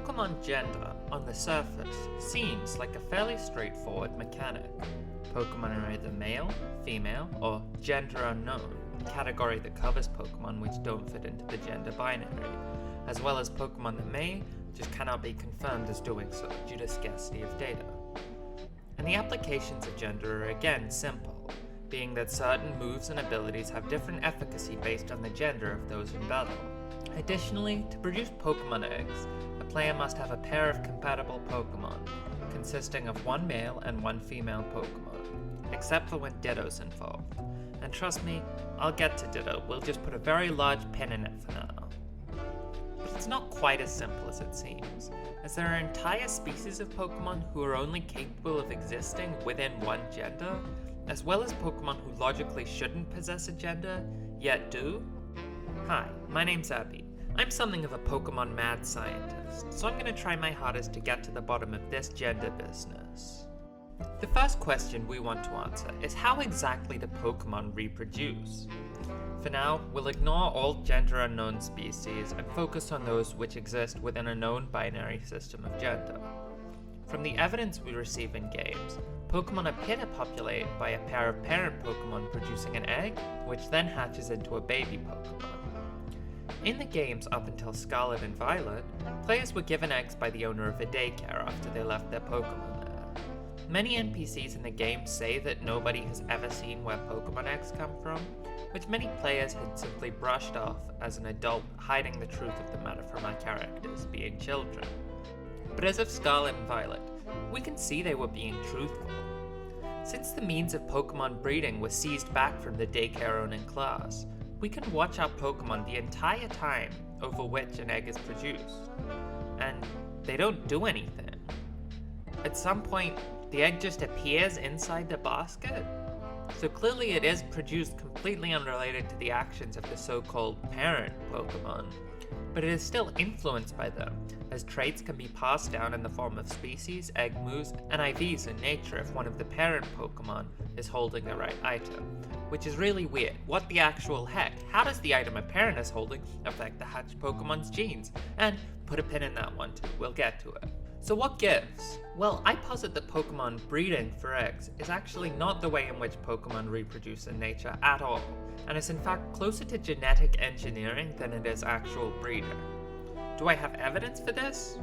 Pokémon gender, on the surface, seems like a fairly straightforward mechanic. Pokémon are either male, female, or gender unknown, a category that covers Pokémon which don't fit into the gender binary, as well as Pokémon that may, just cannot be confirmed as doing so due to scarcity of data. And the applications of gender are again simple, being that certain moves and abilities have different efficacy based on the gender of those in battle. Additionally, to produce Pokémon eggs, a player must have a pair of compatible Pokémon, consisting of one male and one female Pokémon, except for when Ditto's involved. And trust me, I'll get to Ditto, we'll just put a very large pin in it for now. But it's not quite as simple as it seems, as there are entire species of Pokémon who are only capable of existing within one gender, as well as Pokémon who logically shouldn't possess a gender, yet do. Hi, my name's Abby. I'm something of a Pokémon mad scientist, so I'm going to try my hardest to get to the bottom of this gender business. The first question we want to answer is how exactly do Pokémon reproduce? For now, we'll ignore all gender unknown species and focus on those which exist within a known binary system of gender. From the evidence we receive in games, Pokémon appear to populate by a pair of parent Pokémon producing an egg, which then hatches into a baby Pokémon. In the games up until Scarlet and Violet, players were given eggs by the owner of a daycare after they left their Pokémon there. Many NPCs in the game say that nobody has ever seen where Pokémon eggs come from, which many players had simply brushed off as an adult hiding the truth of the matter from our characters being children. But as of Scarlet and Violet, we can see they were being truthful. Since the means of Pokémon breeding was seized back from the daycare-owning class, we can watch our Pokémon the entire time over which an egg is produced, and they don't do anything. At some point, the egg just appears inside the basket, so clearly it is produced completely unrelated to the actions of the so-called parent Pokémon, but it is still influenced by them, as traits can be passed down in the form of species, egg moves, and IVs in nature if one of the parent Pokémon is holding the right item. Which is really weird. What the actual heck? How does the item a parent is holding affect the hatched Pokémon's genes? And put a pin in that one too, we'll get to it. So what gives? Well, I posit that Pokémon breeding for eggs is actually not the way in which Pokémon reproduce in nature at all, and is in fact closer to genetic engineering than it is actual breeding. Do I have evidence for this?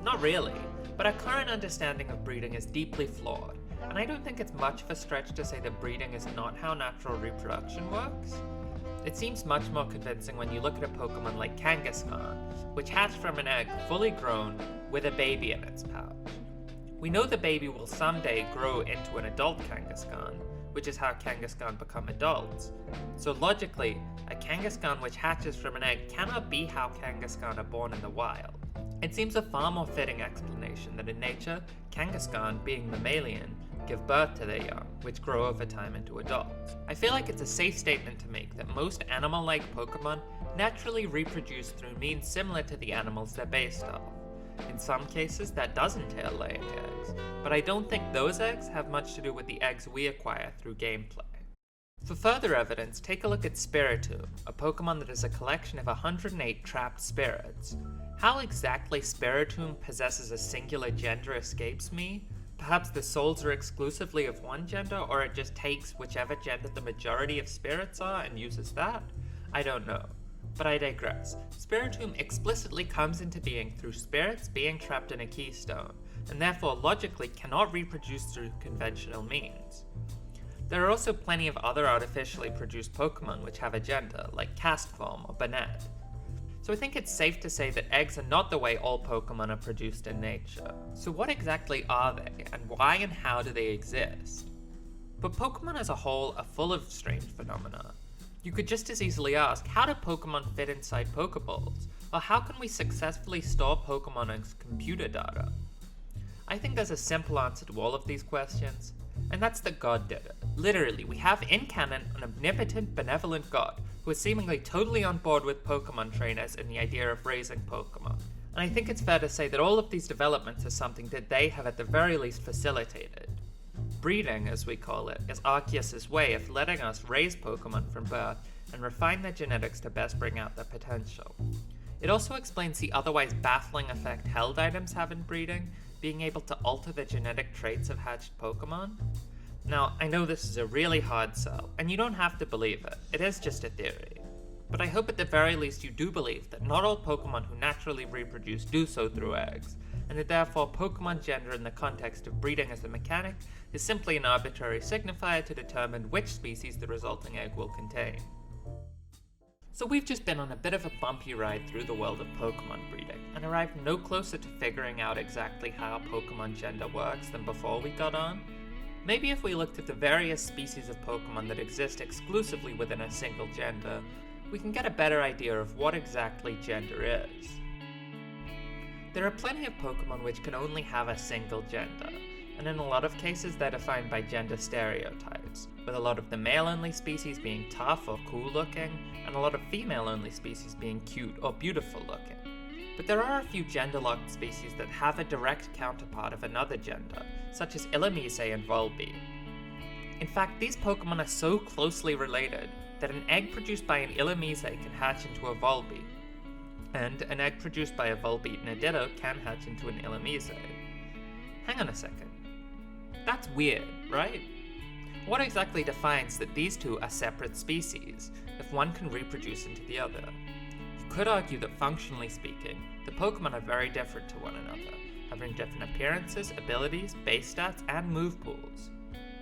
Not really, but our current understanding of breeding is deeply flawed, and I don't think it's much of a stretch to say that breeding is not how natural reproduction works. It seems much more convincing when you look at a Pokémon like Kangaskhan, which hatched from an egg fully grown with a baby in its pouch. We know the baby will someday grow into an adult Kangaskhan, which is how Kangaskhan become adults. So logically, a Kangaskhan which hatches from an egg cannot be how Kangaskhan are born in the wild. It seems a far more fitting explanation that in nature, Kangaskhan, being mammalian, give birth to their young, which grow over time into adults. I feel like it's a safe statement to make that most animal-like Pokémon naturally reproduce through means similar to the animals they're based off. In some cases, that does entail laying eggs, but I don't think those eggs have much to do with the eggs we acquire through gameplay. For further evidence, take a look at Spiritomb, a Pokémon that is a collection of 108 trapped spirits. How exactly Spiritomb possesses a singular gender escapes me. Perhaps the souls are exclusively of one gender, or it just takes whichever gender the majority of spirits are and uses that? I don't know. But I digress. Spiritomb explicitly comes into being through spirits being trapped in a keystone, and therefore logically cannot reproduce through conventional means. There are also plenty of other artificially produced Pokémon which have a gender, like Castform or Banette. So I think it's safe to say that eggs are not the way all Pokémon are produced in nature. So what exactly are they, and why and how do they exist? But Pokémon as a whole are full of strange phenomena. You could just as easily ask, how do Pokémon fit inside Pokeballs? Or how can we successfully store Pokémon as computer data? I think there's a simple answer to all of these questions, and that's that God did it. Literally, we have in canon an omnipotent, benevolent God who is seemingly totally on board with Pokemon trainers and the idea of raising Pokemon. And I think it's fair to say that all of these developments are something that they have at the very least facilitated. Breeding, as we call it, is Arceus' way of letting us raise Pokemon from birth and refine their genetics to best bring out their potential. It also explains the otherwise baffling effect held items have in breeding, being able to alter the genetic traits of hatched Pokemon. Now, I know this is a really hard sell, and you don't have to believe it, it is just a theory. But I hope at the very least you do believe that not all Pokemon who naturally reproduce do so through eggs, and that therefore Pokemon gender in the context of breeding as a mechanic is simply an arbitrary signifier to determine which species the resulting egg will contain. So we've just been on a bit of a bumpy ride through the world of Pokemon breeding, and arrived no closer to figuring out exactly how Pokemon gender works than before we got on. Maybe if we looked at the various species of Pokemon that exist exclusively within a single gender, we can get a better idea of what exactly gender is. There are plenty of Pokemon which can only have a single gender, and in a lot of cases they're defined by gender stereotypes, with a lot of the male-only species being tough or cool-looking, and a lot of female-only species being cute or beautiful-looking. But there are a few gender-locked species that have a direct counterpart of another gender, such as Illumise and Volbeat. In fact, these Pokemon are so closely related that an egg produced by an Illumise can hatch into a Volbeat, and an egg produced by a Volbeat and a Ditto can hatch into an Illumise. Hang on a second. That's weird, right? What exactly defines that these two are separate species, if one can reproduce into the other? You could argue that functionally speaking, the Pokemon are very different to one another, having different appearances, abilities, base stats, and move pools.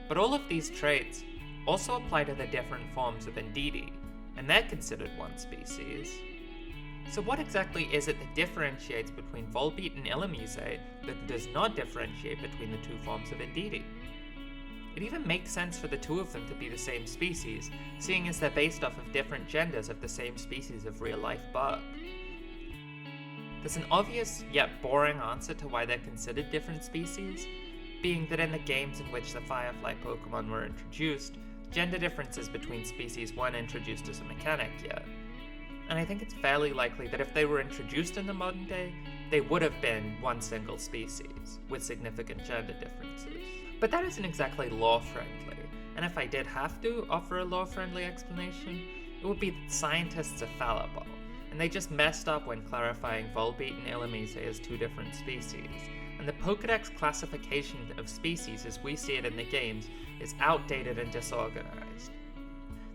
But all of these traits also apply to the different forms of Indeedee, and they're considered one species. So what exactly is it that differentiates between Volbeat and Illumise that does not differentiate between the two forms of Indeedee? It even makes sense for the two of them to be the same species, seeing as they're based off of different genders of the same species of real-life bug. There's an obvious yet boring answer to why they're considered different species, being that in the games in which the Firefly Pokemon were introduced, gender differences between species weren't introduced as a mechanic yet. And I think it's fairly likely that if they were introduced in the modern day, they would have been one single species, with significant gender differences. But that isn't exactly lore-friendly, and if I did have to offer a lore-friendly explanation, it would be that scientists are fallible, and they just messed up when clarifying Volbeat and Illumise as two different species, and the Pokédex classification of species as we see it in the games is outdated and disorganized.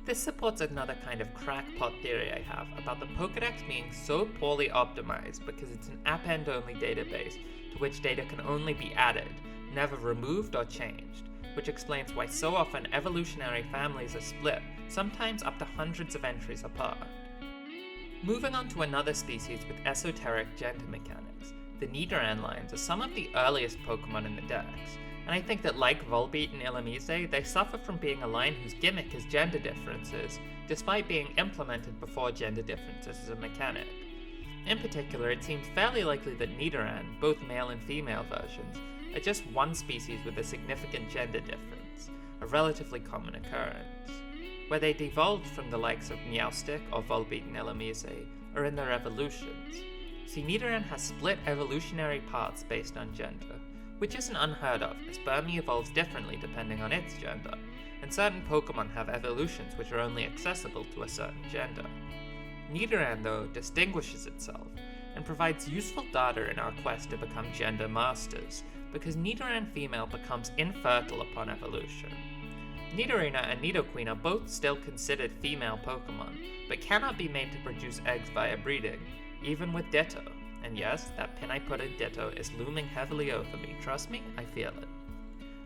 This supports another kind of crackpot theory I have about the Pokédex being so poorly optimized because it's an append-only database to which data can only be added, never removed or changed, which explains why so often evolutionary families are split, sometimes up to hundreds of entries apart. Moving on to another species with esoteric gender mechanics, the Nidoran lines are some of the earliest Pokemon in the Dex, and I think that like Volbeat and Illumise, they suffer from being a line whose gimmick is gender differences, despite being implemented before gender differences as a mechanic. In particular, it seems fairly likely that Nidoran, both male and female versions, are just one species with a significant gender difference, a relatively common occurrence. Where they devolved from the likes of Meowstic or Volbeat and Illumise are in their evolutions. See, Nidoran has split evolutionary paths based on gender, which isn't unheard of, as Burmy evolves differently depending on its gender, and certain Pokemon have evolutions which are only accessible to a certain gender. Nidoran, though, distinguishes itself, and provides useful data in our quest to become gender masters, because Nidoran female becomes infertile upon evolution. Nidorina and Nidoqueen are both still considered female Pokemon, but cannot be made to produce eggs via breeding, even with Ditto. And yes, that pin I put in Ditto is looming heavily over me, trust me, I feel it.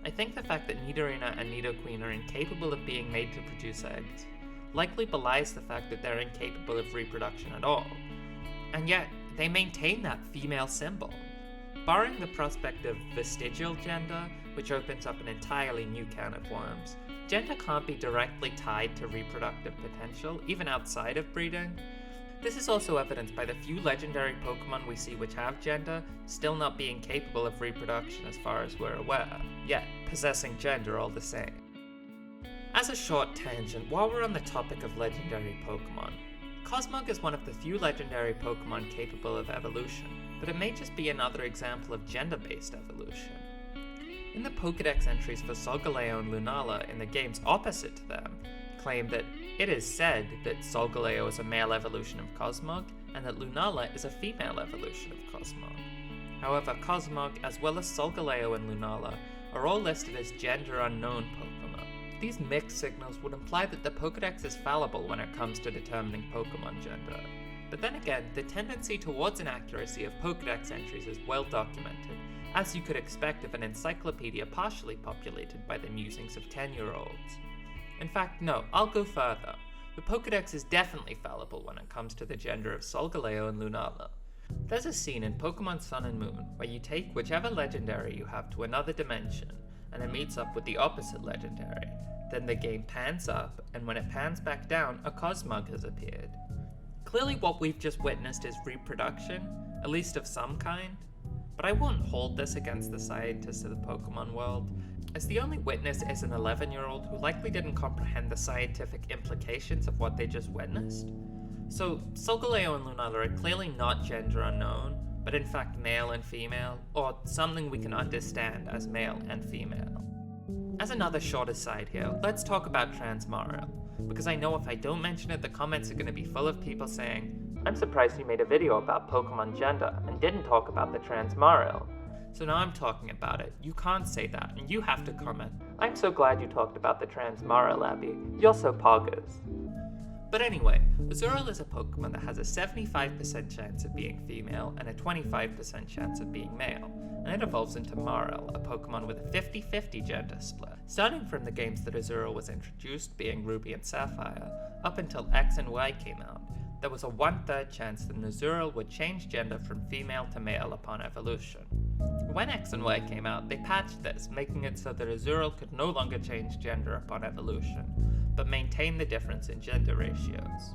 I think the fact that Nidorina and Nidoqueen are incapable of being made to produce eggs likely belies the fact that they're incapable of reproduction at all, and yet they maintain that female symbol. Barring the prospect of vestigial gender, which opens up an entirely new can of worms, gender can't be directly tied to reproductive potential, even outside of breeding. This is also evidenced by the few legendary Pokemon we see which have gender, still not being capable of reproduction as far as we're aware, yet possessing gender all the same. As a short tangent, while we're on the topic of legendary Pokemon, Cosmog is one of the few legendary Pokemon capable of evolution, but it may just be another example of gender-based evolution. In the Pokédex entries for Solgaleo and Lunala in the games opposite to them, claim that it is said that Solgaleo is a male evolution of Cosmog, and that Lunala is a female evolution of Cosmog. However, Cosmog, as well as Solgaleo and Lunala, are all listed as gender unknown Pokemon. These mixed signals would imply that the Pokédex is fallible when it comes to determining Pokemon gender. But then again, the tendency towards inaccuracy of Pokédex entries is well documented, as you could expect of an encyclopedia partially populated by the musings of 10-year-olds. In fact, no, I'll go further. The Pokédex is definitely fallible when it comes to the gender of Solgaleo and Lunala. There's a scene in Pokemon Sun and Moon where you take whichever legendary you have to another dimension, and it meets up with the opposite legendary. Then the game pans up, and when it pans back down, a Cosmog has appeared. Clearly what we've just witnessed is reproduction, at least of some kind, but I won't hold this against the scientists of the Pokemon world, as the only witness is an 11-year-old who likely didn't comprehend the scientific implications of what they just witnessed. So, Solgaleo and Lunala are clearly not gender unknown, but in fact male and female, or something we can understand as male and female. As another short aside here, let's talk about Transmarill, because I know if I don't mention it, the comments are going to be full of people saying, "I'm surprised you made a video about Pokemon gender and didn't talk about the Transmarill." So now I'm talking about it. You can't say that, and you have to comment, "I'm so glad you talked about the Transmarill, Abby. You're so poggers." But anyway, Azurill is a Pokemon that has a 75% chance of being female and a 25% chance of being male, and it evolves into Marill, a Pokemon with a 50-50 gender split. Starting from the games that Azurill was introduced, being Ruby and Sapphire, up until X and Y came out, there was a 1/3 chance that Azurill would change gender from female to male upon evolution. When X and Y came out, they patched this, making it so that Azurill could no longer change gender upon evolution, but maintain the difference in gender ratios.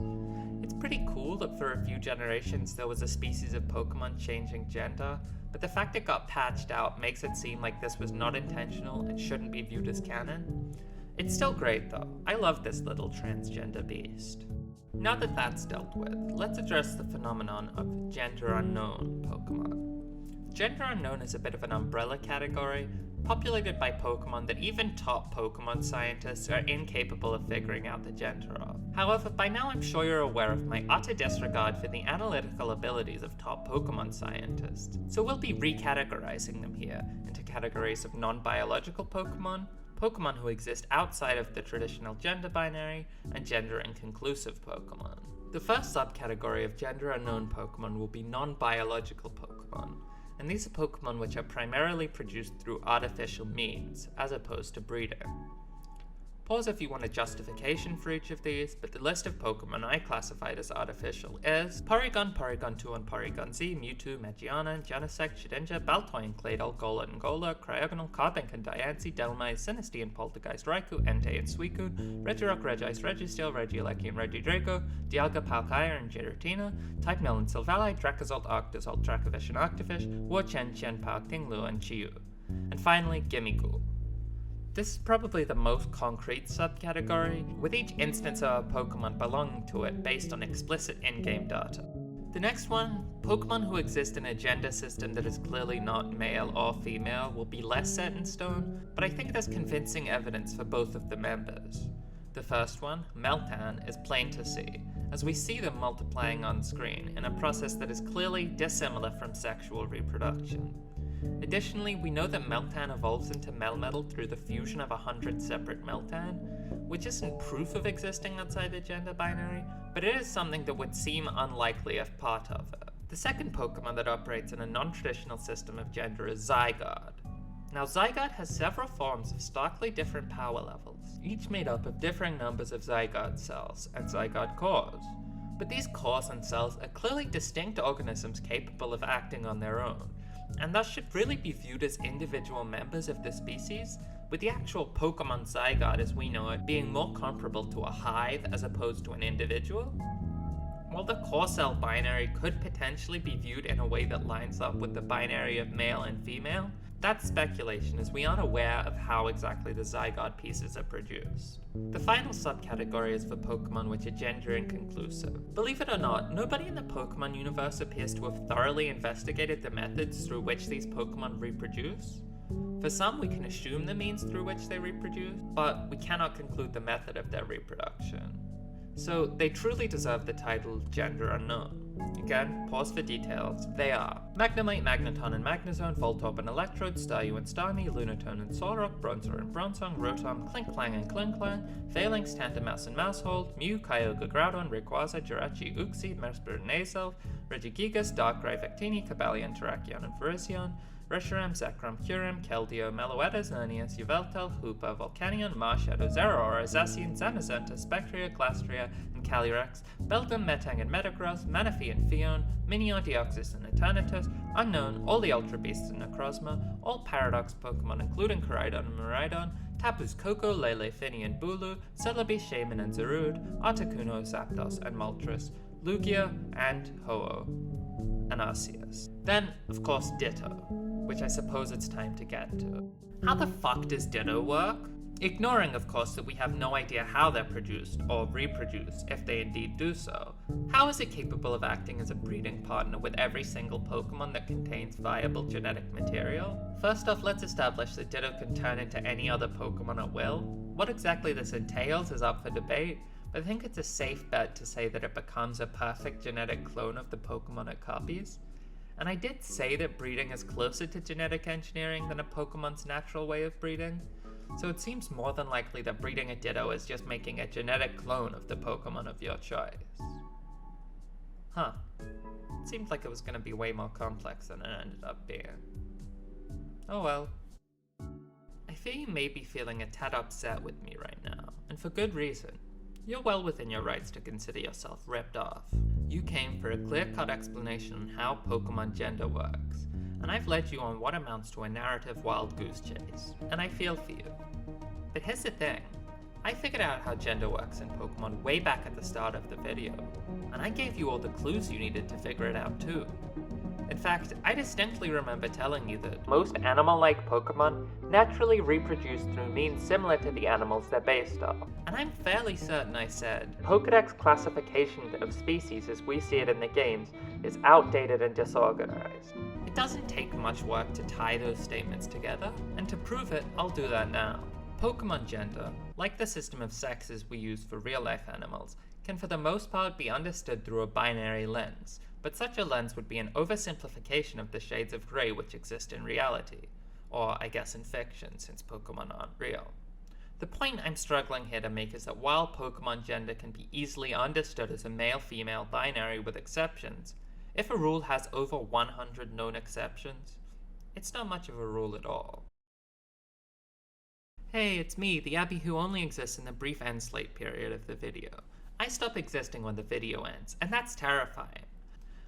It's pretty cool that for a few generations there was a species of Pokemon changing gender, but the fact it got patched out makes it seem like this was not intentional and shouldn't be viewed as canon. It's still great though. I love this little transgender beast. Now that that's dealt with, let's address the phenomenon of gender unknown Pokemon. Gender unknown is a bit of an umbrella category, populated by Pokemon that even top Pokemon scientists are incapable of figuring out the gender of. However, by now I'm sure you're aware of my utter disregard for the analytical abilities of top Pokemon scientists, so we'll be recategorizing them here into categories of non-biological Pokemon, Pokemon who exist outside of the traditional gender binary, and gender inconclusive Pokemon. The first subcategory of gender unknown Pokemon will be non-biological Pokemon, and these are Pokemon which are primarily produced through artificial means, as opposed to breeding. Pause if you want a justification for each of these, but the list of Pokemon I classified as artificial is Porygon, Porygon-2 Porygon Z, Mewtwo, Magiana, Genesect, Shedinja, Baltoy, Claydol, Golett, Golurk, Cryogonal, Carbink, Diancie, Delmise, Sinistee, Poltergeist, Raikou, Entei, and Suicune, Regirock, Regice, Registeel, Regieleki, Regidrago, Dialga, Palkia, and Giratina, Typenol and Silvally, Dracozolt, Arctozolt, Dracovish, and Arctofish, Warchen, Chen, Palking, Lua, and Chiyu. And finally, Gimmighoul. This is probably the most concrete subcategory, with each instance of a Pokemon belonging to it based on explicit in-game data. The next one, Pokemon who exist in a gender system that is clearly not male or female, will be less set in stone, but I think there's convincing evidence for both of the members. The first one, Meltan, is plain to see, as we see them multiplying on screen in a process that is clearly dissimilar from sexual reproduction. Additionally, we know that Meltan evolves into Melmetal through the fusion of 100 separate Meltan, which isn't proof of existing outside the gender binary, but it is something that would seem unlikely if part of it. The second Pokemon that operates in a non-traditional system of gender is Zygarde. Now, Zygarde has several forms of starkly different power levels, each made up of differing numbers of Zygarde cells and Zygarde cores. But these cores and cells are clearly distinct organisms capable of acting on their own, and thus should really be viewed as individual members of the species, with the actual Pokemon Zygarde as we know it being more comparable to a hive as opposed to an individual. While the core cell binary could potentially be viewed in a way that lines up with the binary of male and female, that's speculation as we aren't aware of how exactly the Zygarde pieces are produced. The final subcategory is for Pokemon which are gender inconclusive. Believe it or not, nobody in the Pokemon universe appears to have thoroughly investigated the methods through which these Pokemon reproduce. For some, we can assume the means through which they reproduce, but we cannot conclude the method of their reproduction. So they truly deserve the title gender unknown. Again, pause for details. They are Magnemite, Magneton, and Magnezone, Voltorb and Electrode, Staryu and Starmie, Lunatone and Solrock, Bronzor and Bronzong, Rotom, Klinklang and Klinklang, Phalanx, Tandemaus and Maushold, Mew, Kyogre, Groudon, Rayquaza, Jirachi, Uxie, Merspirit and Azelf, Regigigas, Darkrai, Victini, Cobalion, Terrakion and Ferocion, Reshiram, Zekrom, Kyurem, Keldeo, Meloetta, Xerneas, Yveltal, Hoopa, Volcanion, Marshadow, Zeraora, Zacian, Zamazenta, Spectria, Glastria, and Calyrex, Beldum, Metang and Metagross, Manaphy and Fion, Minion, Deoxys and Eternatus, Unknown, all the Ultra Beasts and Necrozma, all Paradox Pokemon including Koraidon and Miraidon, Tapu's Koko, Lele, Finny and Bulu, Celebi, Shaman and Zarude, Articuno, Zapdos and Moltres, Lugia, and Ho-Oh, and Arceus. Then, of course, Ditto, which I suppose it's time to get to. How the fuck does Ditto work? Ignoring, of course, that we have no idea how they're produced, or reproduced, if they indeed do so. How is it capable of acting as a breeding partner with every single Pokemon that contains viable genetic material? First off, let's establish that Ditto can turn into any other Pokemon at will. What exactly this entails is up for debate, but I think it's a safe bet to say that it becomes a perfect genetic clone of the Pokemon it copies. And I did say that breeding is closer to genetic engineering than a Pokemon's natural way of breeding, so it seems more than likely that breeding a Ditto is just making a genetic clone of the Pokemon of your choice. Huh. It seemed like it was going to be way more complex than it ended up being. Oh well. I fear you may be feeling a tad upset with me right now, and for good reason. You're well within your rights to consider yourself ripped off. You came for a clear-cut explanation on how Pokemon gender works, and I've led you on what amounts to a narrative wild goose chase, and I feel for you. But here's the thing, I figured out how gender works in Pokemon way back at the start of the video, and I gave you all the clues you needed to figure it out too. In fact, I distinctly remember telling you that most animal-like Pokemon naturally reproduce through means similar to the animals they're based off. And I'm fairly certain I said, Pokedex classification of species as we see it in the games is outdated and disorganized. It doesn't take much work to tie those statements together, and to prove it, I'll do that now. Pokemon gender, like the system of sexes we use for real-life animals, can for the most part be understood through a binary lens, but such a lens would be an oversimplification of the shades of grey which exist in reality, or I guess in fiction, since Pokemon aren't real. The point I'm struggling here to make is that while Pokemon gender can be easily understood as a male-female binary with exceptions, if a rule has over 100 known exceptions, it's not much of a rule at all. Hey, it's me, the Abby who only exists in the brief end slate period of the video. I stop existing when the video ends, and that's terrifying.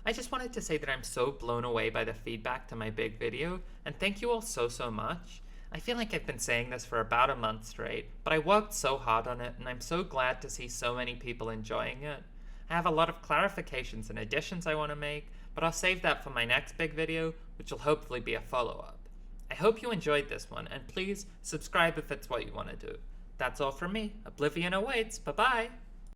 I just wanted to say that I'm so blown away by the feedback to my big video, and thank you all so much. I feel like I've been saying this for about a month straight, but I worked so hard on it, and I'm so glad to see so many people enjoying it. I have a lot of clarifications and additions I want to make, but I'll save that for my next big video, which will hopefully be a follow-up. I hope you enjoyed this one, and please subscribe if it's what you want to do. That's all from me. Oblivion awaits. Bye-bye!